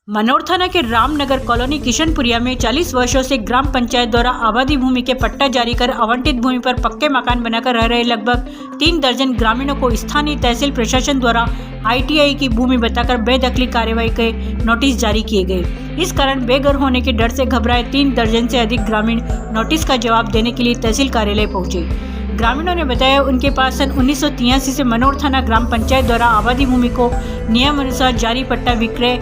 मनोर थाना के रामनगर कॉलोनी किशनपुरिया में 40 वर्षों से ग्राम पंचायत द्वारा आबादी भूमि के पट्टा जारी कर आवंटित भूमि पर पक्के मकान बनाकर रह रहे लगभग 3 दर्जन ग्रामीणों को स्थानीय तहसील प्रशासन द्वारा ITI की भूमि बताकर बेदखली कार्रवाई के नोटिस जारी किए गए। इस कारण बेघर होने के डर से घबराए 3 दर्जन से अधिक ग्रामीण नोटिस का जवाब देने के लिए तहसील कार्यालय पहुंचे। ग्रामीणों ने बताया उनके पास सन 1983 से मनोर थाना ग्राम पंचायत द्वारा आबादी भूमि को नियम अनुसार जारी पट्टा विक्रय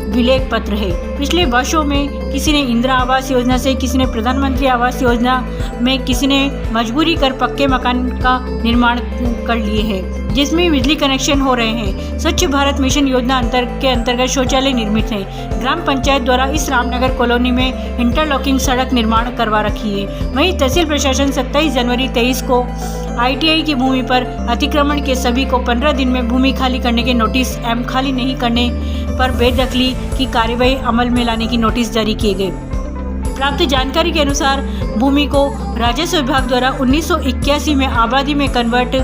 विलेख पत्र है। पिछले वर्षों में किसी ने इंदिरा आवास योजना से, किसी ने प्रधानमंत्री आवास योजना में, किसी ने मजबूरी कर पक्के मकान का निर्माण कर लिए हैं, जिसमें बिजली कनेक्शन हो रहे हैं। स्वच्छ भारत मिशन योजना के अंतर्गत शौचालय निर्मित है। ग्राम पंचायत द्वारा इस रामनगर कॉलोनी में इंटरलॉकिंग सड़क निर्माण करवा रखी है। वहीं तहसील प्रशासन 27 जनवरी 23 को ITI की भूमि पर अतिक्रमण के सभी को 15 दिन में भूमि खाली करने के नोटिस एवं खाली नहीं करने पर बेदखली की कार्रवाई अमल में लाने की नोटिस जारी किए गए। प्राप्त जानकारी के अनुसार भूमि को राजस्व विभाग द्वारा 1981 में आबादी में कन्वर्ट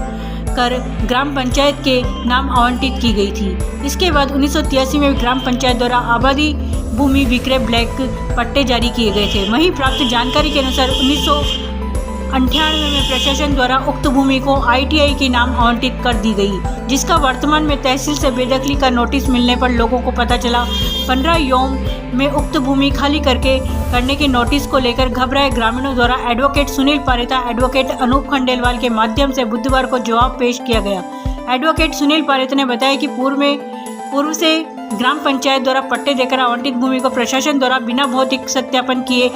कर ग्राम पंचायत के नाम आवंटित की गई थी। इसके बाद 1983 में ग्राम पंचायत द्वारा आबादी भूमि विक्रय ब्लैक पट्टे जारी किए गए थे। वहीं प्राप्त जानकारी के अनुसार 1998 में प्रशासन द्वारा उक्त भूमि को ITI के नाम आवंटित कर दी गई, जिसका वर्तमान में तहसील से बेदखली का नोटिस मिलने पर लोगों को पता चला। 15 यौम में उक्त भूमि खाली करने के नोटिस को लेकर घबराए ग्रामीणों द्वारा एडवोकेट सुनील पारेता, एडवोकेट अनूप खंडेलवाल के माध्यम से बुधवार को जवाब पेश किया गया। एडवोकेट सुनील पारेता ने बताया कि पूर्व से ग्राम पंचायत द्वारा पट्टे देकर आवंटित भूमि को प्रशासन द्वारा बिना भौतिक सत्यापन किए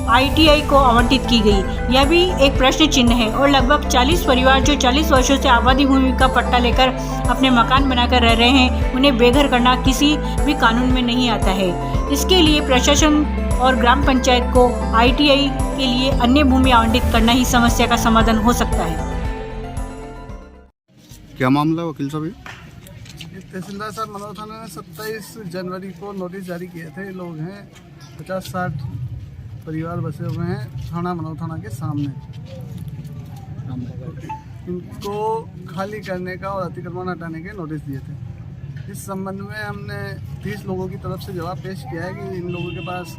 ITI को आवंटित की गई। यह भी एक प्रश्न चिन्ह है और लगभग 40 परिवार जो 40 वर्षों से आबादी भूमि का पट्टा लेकर अपने मकान बनाकर रह रहे हैं, उन्हें बेघर करना किसी भी कानून में नहीं आता है। इसके लिए प्रशासन और ग्राम पंचायत को ITI के लिए अन्य भूमि आवंटित करना ही समस्या का समाधान हो सकता है। क्या मामला वकील साहब? तहसीलदार साहब मनोर थाना ने 27 जनवरी को नोटिस जारी किए थे। लोग हैं 50-60 परिवार बसे हुए हैं थाना मनोर थाना के सामने। इनको खाली करने का और अतिक्रमण हटाने के नोटिस दिए थे। इस संबंध में हमने 30 लोगों की तरफ से जवाब पेश किया है कि इन लोगों के पास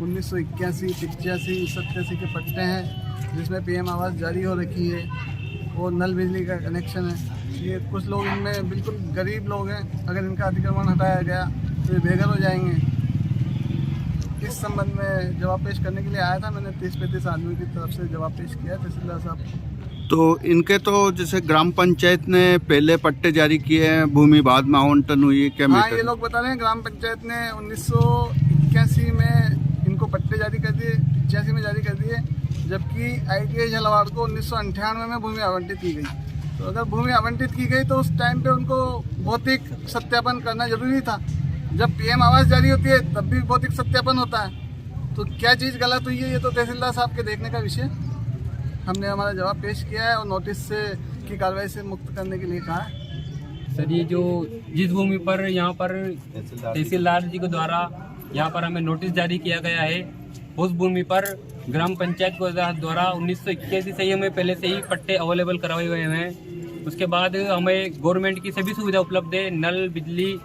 1981, 85, 87 के पट्टे हैं, जिसमें PM आवास जारी हो रखी है और नल बिजली का कनेक्शन है। ये कुछ लोग इनमें बिल्कुल गरीब लोग हैं, अगर इनका अतिक्रमण हटाया गया तो ये बेघर हो जाएंगे। इस संबंध में जवाब पेश करने के लिए आया था। मैंने 30-35 आदमी की तरफ से जवाब पेश किया है तहसीलदार साहब। तो इनके तो जैसे ग्राम पंचायत ने पहले पट्टे जारी किए हैं, भूमि बाद में आवंटन हुई है क्या? हाँ, ये लोग बता रहे हैं ग्राम पंचायत ने 1981 में इनको पट्टे जारी कर दिए, 85 में जारी कर दिए, जबकि ITI झालावाड़ को 1998 में भूमि आवंटित की गई। तो अगर भूमि आवंटित की गई तो उस टाइम पे उनको भौतिक सत्यापन करना जरूरी था। जब PM आवास जारी होती है तब भी भौतिक सत्यापन होता है। तो क्या चीज़ गलत हुई है, ये तो तहसीलदार साहब के देखने का विषय। हमने हमारा जवाब पेश किया है और नोटिस से की कार्रवाई से मुक्त करने के लिए कहा है। सर, ये जो जिस भूमि पर यहाँ पर तहसीलदार जी के द्वारा यहाँ पर हमें नोटिस जारी किया गया है, उस भूमि पर ग्राम पंचायत के द्वारा 1981 से ही हमें पहले से ही पट्टे अवेलेबल करवाए हुए हैं। उसके बाद हमें गवर्नमेंट की सभी सुविधा उपलब्ध है, नल, बिजली,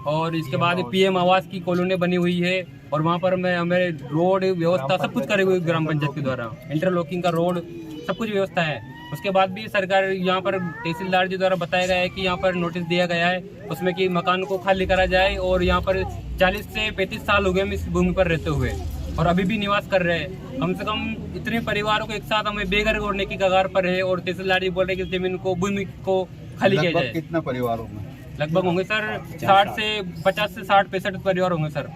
और इसके बाद PM आवास की कॉलोनी बनी हुई है और वहाँ पर हमें रोड व्यवस्था सब कुछ करे हुए ग्राम पंचायत के द्वारा, इंटरलॉकिंग का रोड सब कुछ व्यवस्था है। उसके बाद भी सरकार यहाँ पर तहसीलदार जी द्वारा बताया गया है कि यहाँ पर नोटिस दिया गया है उसमें कि मकान को खाली करा जाए, और यहाँ पर 40 से 35 साल हो गए हम इस भूमि पर रहते हुए और अभी भी निवास कर रहे हैं। कम से कम इतने परिवारों को एक साथ हमें बेघर करने की कगार पर है और तहसीलदार जी बोल रहे हैं कि जमीन को, भूमि को खाली किया जाए। कितना परिवारों में लगभग होंगे सर 50 से 60-65 परिवार होंगे सर।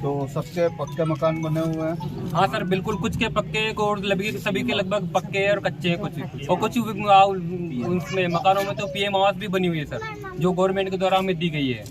तो सबके पक्के मकान बने हुए हैं? हाँ सर, बिल्कुल। कुछ के पक्के और सभी के लगभग पक्के और कच्चे हैं कुछ, और कुछ उसमें मकानों में तो PM आवास भी बनी हुई है सर, जो गवर्नमेंट के द्वारा हमें दी गई है।